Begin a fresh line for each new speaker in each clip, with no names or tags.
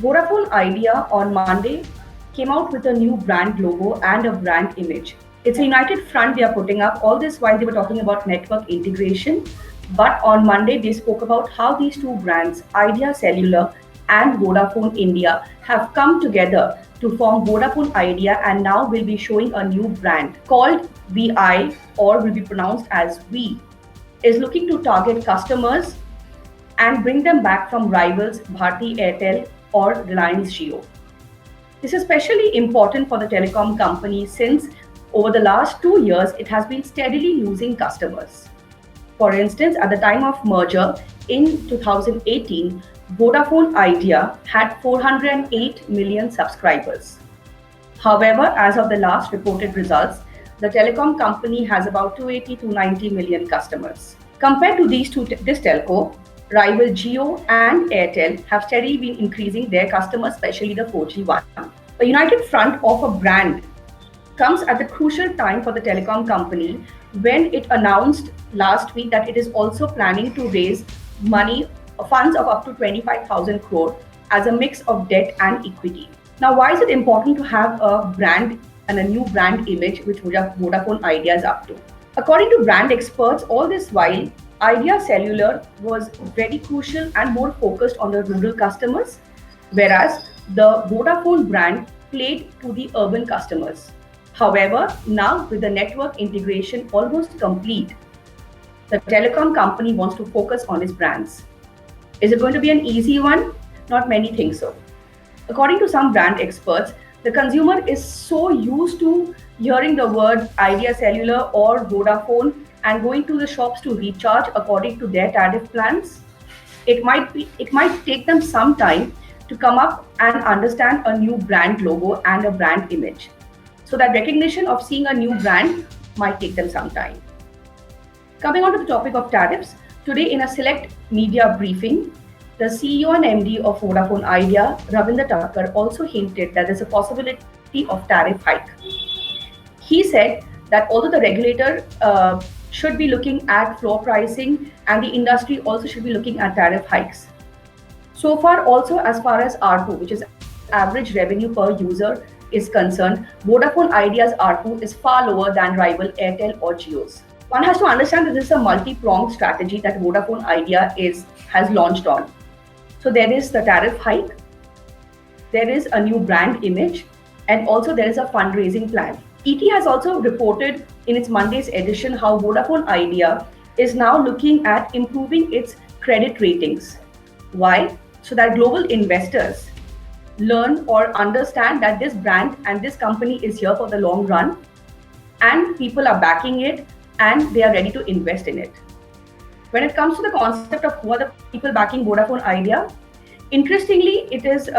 Vodafone Idea on Monday came out with a new brand logo and a brand image. It's a united front they are putting up. All this while they were talking about network integration. But on Monday, they spoke about how these two brands, Idea Cellular and Vodafone India, have come together to form Vodafone Idea and now will be showing a new brand called VI, or will be pronounced as We, is looking to target customers and bring them back from rivals Bharti Airtel or Reliance Jio. This is especially important for the telecom company since over the last 2 years it has been steadily losing customers. For instance, at the time of merger in 2018, Vodafone Idea had 408 million subscribers. However, as of the last reported results, the telecom company has about 280 to 90 million customers. Compared to this telco, rival Jio and Airtel have steadily been increasing their customers, especially the 4G one. A united front of a brand comes at the crucial time for the telecom company when it announced last week that it is also planning to raise funds of up to 25,000 crore as a mix of debt and equity. Now, why is it important to have a brand and a new brand image which Vodafone Idea is up to? According to brand experts, all this while, Idea Cellular was very crucial and more focused on the rural customers, whereas the Vodafone brand played to the urban customers. However, now with the network integration almost complete, the telecom company wants to focus on its brands. Is it going to be an easy one? Not many think so. According to some brand experts, the consumer is so used to hearing the word Idea Cellular or Vodafone and going to the shops to recharge according to their tariff plans. It might take them some time to come up and understand a new brand logo and a brand image. So that recognition of seeing a new brand might take them some time. Coming on to the topic of tariffs, today in a select media briefing, the CEO and MD of Vodafone Idea, Ravinder Thakkar, also hinted that there's a possibility of tariff hike. He said that although the regulator should be looking at floor pricing and the industry also should be looking at tariff hikes. So far also, as far as ARPU, which is average revenue per user, is concerned, Vodafone Idea's ARPU is far lower than rival Airtel or Jio's. One has to understand that this is a multi-pronged strategy that Vodafone Idea has launched on. So there is the tariff hike, there is a new brand image, and also there is a fundraising plan. ET has also reported in its Monday's edition how Vodafone Idea is now looking at improving its credit ratings. Why? So that global investors learn or understand that this brand and this company is here for the long run and people are backing it and they are ready to invest in it. When it comes to the concept of who are the people backing Vodafone Idea, interestingly, it is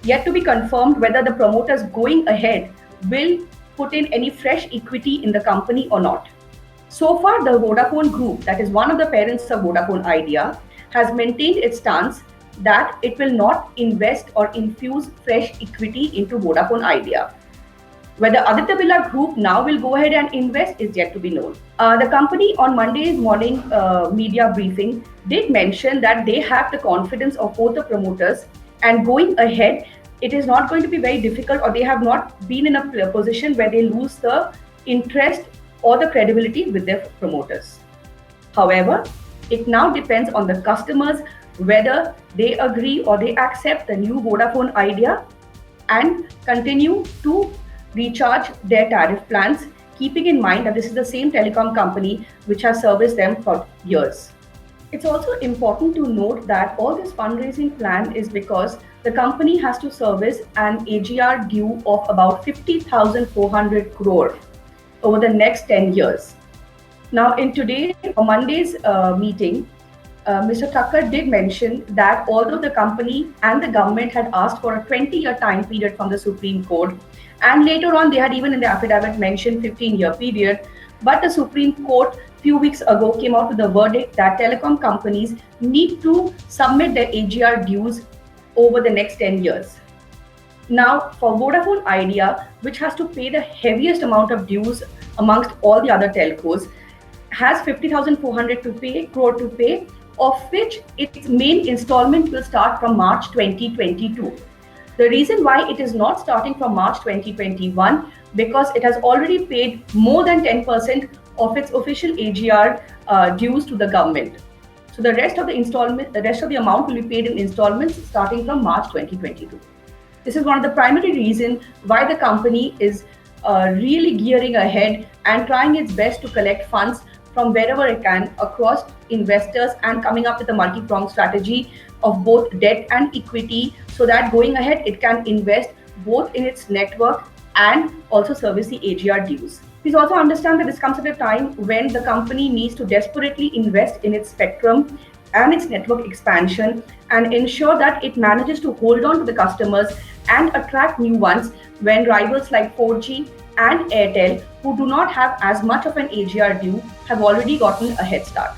yet to be confirmed whether the promoters going ahead will put in any fresh equity in the company or not. So far, the Vodafone Group, that is one of the parents of Vodafone Idea, has maintained its stance that it will not invest or infuse fresh equity into Vodafone Idea. Whether Aditya Birla Group now will go ahead and invest is yet to be known. The company on Monday's morning media briefing did mention that they have the confidence of both the promoters and going ahead, it is not going to be very difficult, or they have not been in a position where they lose the interest or the credibility with their promoters. However, it now depends on the customers whether they agree or they accept the new Vodafone Idea and continue to recharge their tariff plans, keeping in mind that this is the same telecom company which has serviced them for years. It's also important to note that all this fundraising plan is because the company has to service an AGR due of about 50,400 crore over the next 10 years. Now, in Monday's meeting, Mr. Thakkar did mention that although the company and the government had asked for a 20-year time period from the Supreme Court, and later on they had even in the affidavit mentioned 15-year period, but the Supreme Court few weeks ago came out with a verdict that telecom companies need to submit their AGR dues over the next 10 years. Now, for Vodafone Idea, which has to pay the heaviest amount of dues amongst all the other telcos, has 50,400 crore to pay, of which its main installment will start from March 2022. The reason why it is not starting from March 2021, because it has already paid more than 10% of its official AGR dues to the government. So the rest of the amount will be paid in installments starting from March 2022. This is one of the primary reasons why the company is really gearing ahead and trying its best to collect funds from wherever it can across investors and coming up with a multi-pronged strategy of both debt and equity so that going ahead it can invest both in its network and also service the AGR dues. Please also understand that this comes at a time when the company needs to desperately invest in its spectrum and its network expansion and ensure that it manages to hold on to the customers and attract new ones when rivals like 4G and Airtel, who do not have as much of an AGR due, have already gotten a head start.